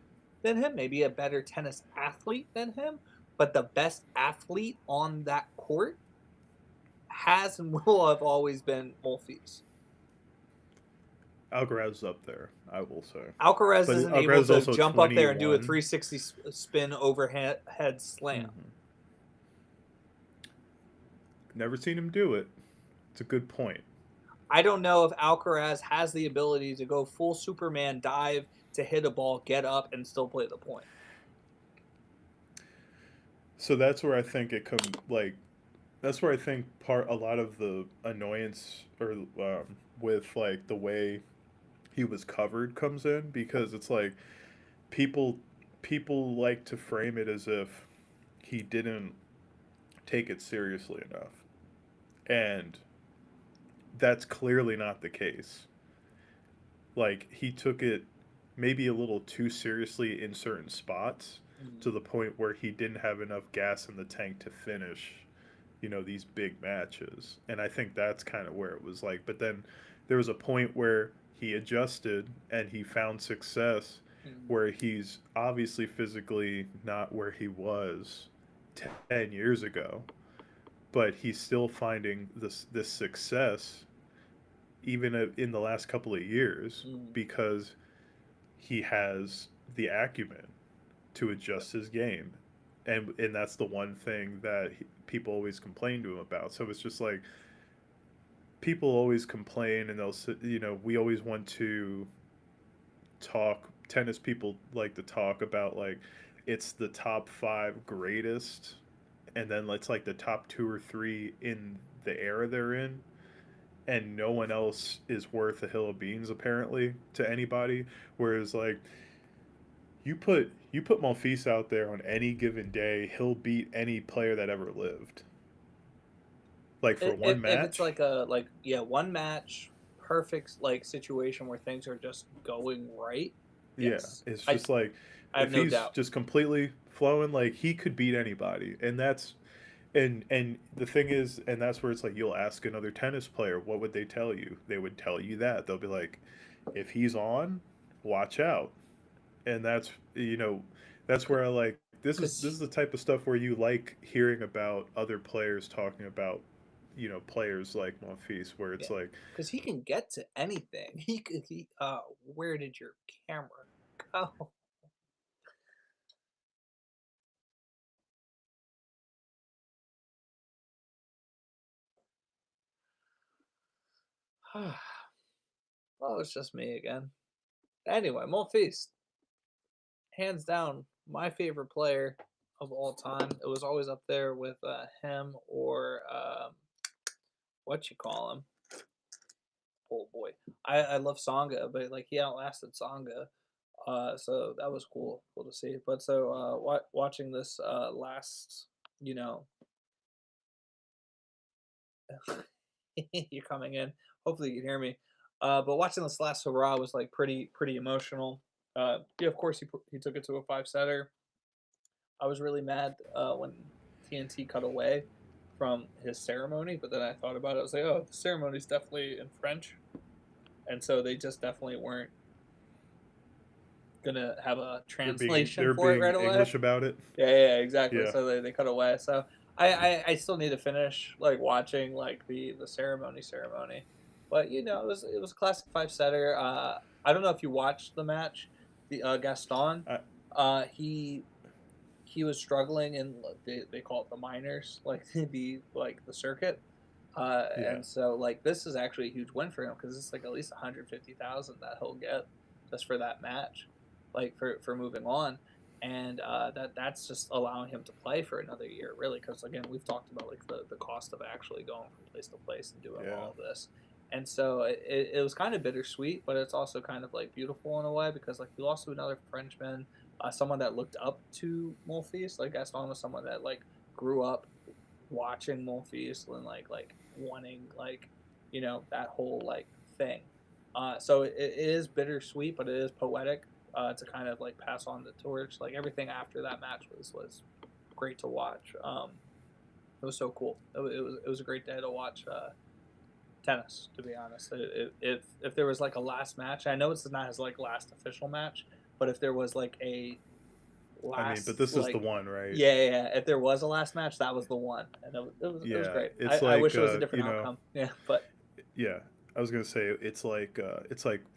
than him, maybe a better tennis athlete than him, but the best athlete on that court has and will have always been Monfils. Alcaraz is up there, I will say. Alcaraz But isn't Alcaraz able is to also jump up there and do a 21. 360 spin overhead slam. Mm-hmm. Never seen him do it. It's a good point. I don't know if Alcaraz has the ability to go full Superman dive to hit a ball, get up, and still play the point. So that's where I think it come like that's where I think part a lot of the annoyance or with like the way he was covered comes in, because it's like people people like to frame it as if he didn't take it seriously enough, and that's clearly not the case. Like he took it maybe a little too seriously in certain spots, Mm-hmm. to the point where he didn't have enough gas in the tank to finish, these big matches. And I think that's kind of where it was like, but then there was a point where he adjusted and he found success, Mm-hmm. where he's obviously physically not where he was 10 years ago, but he's still finding this success even in the last couple of years Mm. because he has the acumen to adjust his game, and that's the one thing that people always complain to him about. So it's just like people always complain, and we always want to talk. Tennis people like to talk about like it's the top five greatest, and then it's like the top two or three in the era they're in, and no one else is worth a hill of beans apparently to anybody. Whereas like you put Monfils out there on any given day, he'll beat any player that ever lived. Like for one If it's match, like a like yeah, one match, perfect like situation where things are just going right. yeah, Yes, it's just like I have if no he's doubt. just completely flowing, like he could beat anybody, and the thing is, and that's where it's like you'll ask another tennis player, what would they tell you? They would tell you that they'll be like, if he's on, watch out, and that's where I like this Cause is the type of stuff where you like hearing about other players talking about players like Monfils, where yeah, it's like cause he can get to anything. He could he where did your camera go? Oh, it's just me again. Anyway, Monfils, hands down, my favorite player of all time. It was always up there with him or what you call him. Oh boy, I love Songa, but like he outlasted Songa. So that was cool to see. But so watching this last, you know, you're coming in. Hopefully you can hear me. But watching this last hurrah was like pretty emotional. Yeah, of course he took it to a five setter. I was really mad when TNT cut away from his ceremony, but then I thought about it. I was like, oh, the ceremony's definitely in French, and so they just definitely weren't gonna have a translation they're for it being right away. English about it. Yeah, exactly. Yeah, So they cut away. So I still need to finish like watching like the ceremony, but it was a classic five setter. I don't know if you watched the match. The Gaston, I, uh, he he was struggling in they call it the minors, like the circuit. yeah, And so like this is actually a huge win for him because it's like at least 150,000 that he'll get just for that match, like for moving on, and that's just allowing him to play for another year, really. Because again, we've talked about like the cost of actually going from place to place and doing yeah. all of this, and so it was kind of bittersweet, but it's also kind of like beautiful in a way because like he lost to another Frenchman, someone that looked up to Monfils. Like Gaston was someone that like grew up watching Monfils and like wanting like that whole like thing. So it is bittersweet, but it is poetic to kind of like pass on the torch. Like everything after that match was great to watch. It was so cool. It was a great day to watch tennis. To be honest, if there was like a last match, I know it's not his like last official match, but if there was like a I mean, but last this is the like one, right? yeah. If there was a last match, that was the one, and it was Yeah, great. it's I like wish it was a different outcome. Yeah, but yeah. I was gonna say it's like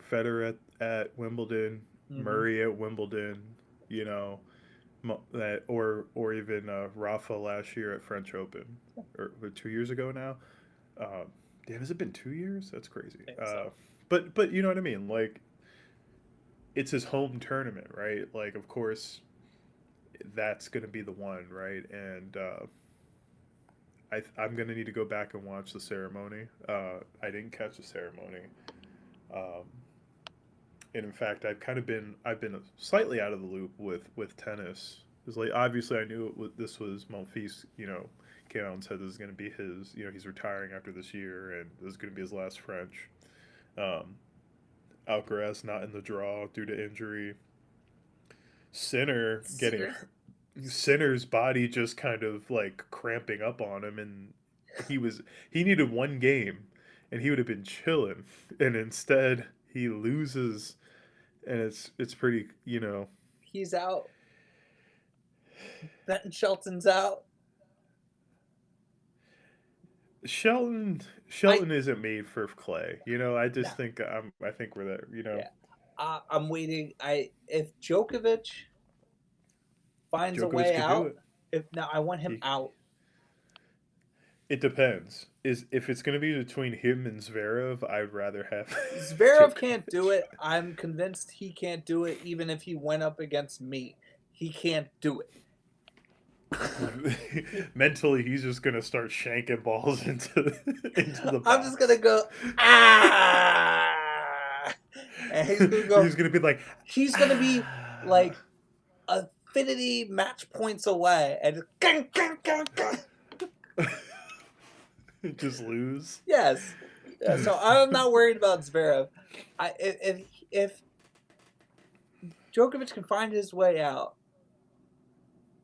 Federer at Wimbledon, hmm Murray at Wimbledon, you know, that or even Rafa last year at French Open, or 2 years ago now. Um, Damn, has it been 2 years? That's crazy. I think so. But you know what I mean? Like it's his home tournament, right? Like of course that's gonna be the one, right? And I'm gonna need to go back and watch the ceremony. I didn't catch the ceremony, um, and in fact, I've been slightly out of the loop with tennis. Because like obviously I knew this was Monfils. Came out and said this is going to be his. He's retiring after this year, and this is going to be his last French. Um, Alcaraz not in the draw due to injury. Sinner getting Sinner. Sinner's body just kind of like cramping up on him, and he needed one game, and he would have been chilling, and instead he loses, and it's pretty. He's out. Benton Shelton's out. Shelton isn't made for Clay. I No, just think I think we're there. yeah. I'm waiting. If Djokovic finds a Djokovic way could do out, it. if now I want him He, out. it depends. Is if it's going to be between him and Zverev, I'd rather have Zverev can't do Djokovic. it. I'm convinced he can't do it. Even if he went up against me, he can't do it. Mentally, he's just going to start shanking balls into the I'm just gonna box. go ah, and he's gonna go. He's going to be like, He's gonna be like affinity match points away, and just lose. yes, yeah. So I'm not worried about Zverev. If Djokovic can find his way out,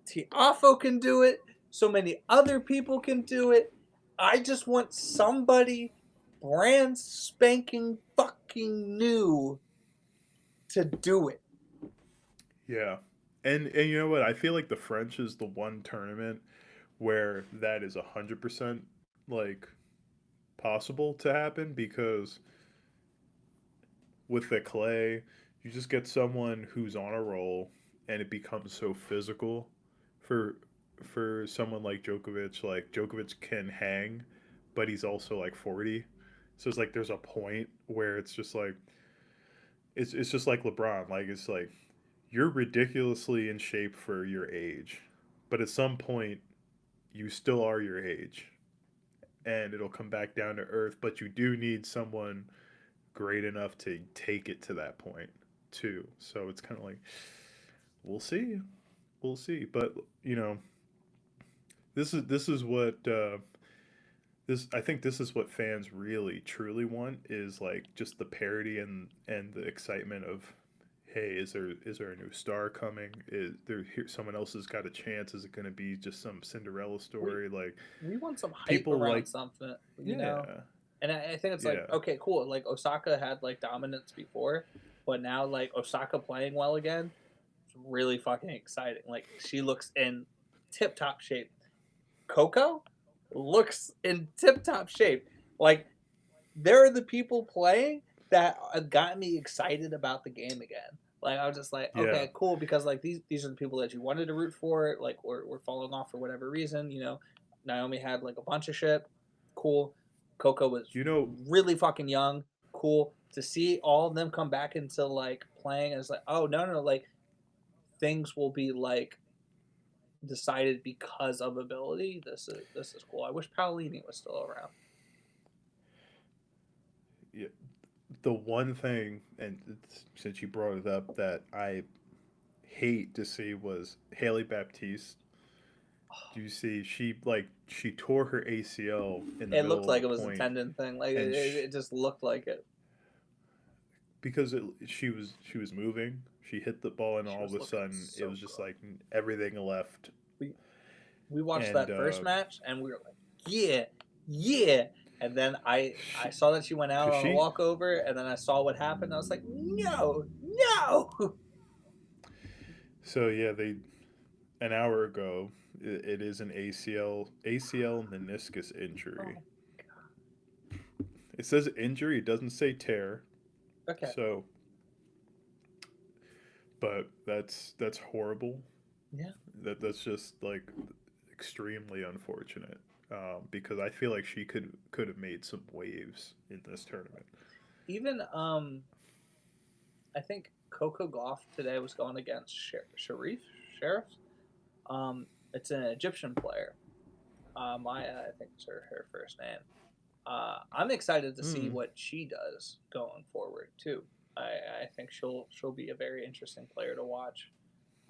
Tiafoe can do it. So many other people can do it. I just want somebody brand spanking fucking new to do it. Yeah. And you know what? I feel like the French is the one tournament where that is 100% like possible to happen because with the clay, you just get someone who's on a roll and it becomes so physical for someone like Djokovic. Like Djokovic can hang, but he's also like 40. So it's like there's a point where it's just like it's just like LeBron. Like it's like you're ridiculously in shape for your age, but at some point you still are your age and it'll come back down to earth, but you do need someone great enough to take it to that point too. So it's kind of like we'll see. We'll see. But, you know, this is what this I think this is what fans really truly want is like just the parody and the excitement of hey, is there a new star coming? Is there here someone else has got a chance? Is it going to be just some Cinderella We story? Like we want some hype people around like something, you know. yeah, And I think it's like yeah, okay, cool. Like Osaka had like dominance before, but now like Osaka playing well again, it's really fucking exciting. Like she looks in tip top shape. Coco looks in tip top shape. Like there are the people playing that got me excited about the game again. Like I was just like, yeah. okay, cool, because like these are the people that you wanted to root for. Like we're falling off for whatever reason. You know, Naomi had like a bunch of shit. Cool. Coco was You know, really fucking young. Cool to see all of them come back into like playing as like, oh no, like things will be like decided because of ability. This is cool. I wish Paolini was still around. yeah, the one thing, and since you brought it up, that I hate to see was Haley Baptiste. Do you see she tore her ACL in the It looked middle of like a it was a point, tendon thing. Like and it just looked like it. because she was moving, she hit the ball, and She all of was a looking sudden it so was just good. like everything left, We we watched and that first match and we were like, yeah, yeah. And then I saw that she went out because on a she walkover, and then I saw what happened. I was like, no, no. so yeah they an hour ago it is an ACL meniscus injury. Oh, It says injury, it doesn't say tear. okay, So, but that's horrible. yeah. That's just like extremely unfortunate because I feel like she could have made some waves in this tournament. Even I think Coco Gauff today was going against Sharif. Sheriff. It's an Egyptian player. Maya, I think is her first name. I'm excited to see Mm. what she does going forward too. I think she'll be a very interesting player to watch.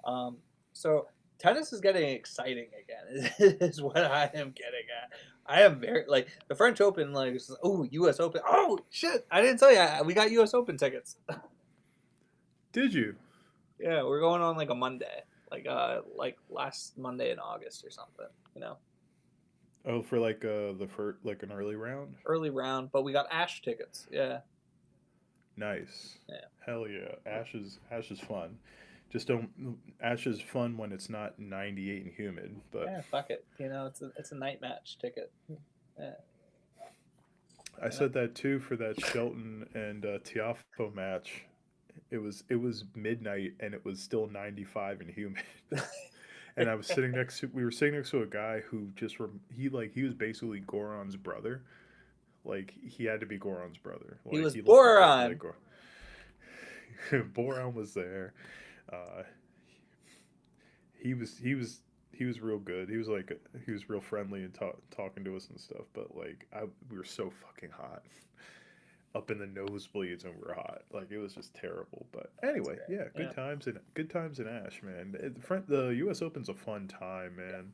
Um, so tennis is getting exciting again. Is what I am getting at. I am very like the French Open. Like oh U.S. Open. Oh shit! I didn't tell you we got U.S. Open tickets. Did you? Yeah, we're going on like a Monday, like last Monday in August or something. You know, Oh, for like the first like an early round. early round, but we got Ash tickets. Yeah, Nice. yeah. Hell yeah. Ash is fun. Just don't Ash is fun when it's not 98 and humid, but Yeah, fuck it. You know, it's a night match ticket. Yeah. I said that too for that Shelton and Tiafo match. It was midnight and it was still 95 and humid. And I was sitting next to we were sitting next to a guy who he was basically Goron's brother. Like he had to be Goron's brother. He Like was he looked exactly Boron. like Boron was there. Uh, he was real good. He was real friendly and talking to us and stuff. But we were so fucking hot, up in the nosebleeds, and we were hot. Like it was just terrible. But anyway, yeah, Yeah. good times in Ash, man. The U.S. Open's a fun time, man.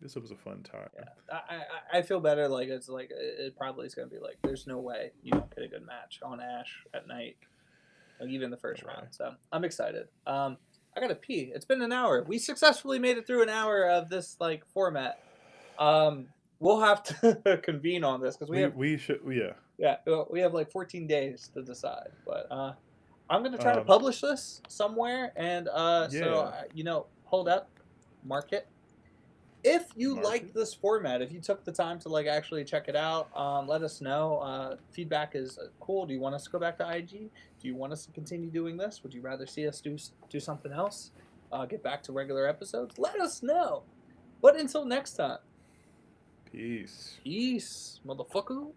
This was a fun time. Yeah, I feel better. Like it's like it probably is gonna be like there's no way you don't get a good match on Ash at night, like even the first round. So I'm excited. I gotta pee. It's been an hour. We successfully made it through an hour of this like format. We'll have to convene on this because we should we have like 14 days to decide. But I'm gonna try to publish this somewhere, and hold up, mark it. If you liked this format, if you took the time to like actually check it out, let us know. Feedback is cool. Do you want us to go back to IG? Do you want us to continue doing this? Would you rather see us do something else? Get back to regular episodes? Let us know. But until next time. Peace. Peace, motherfucker.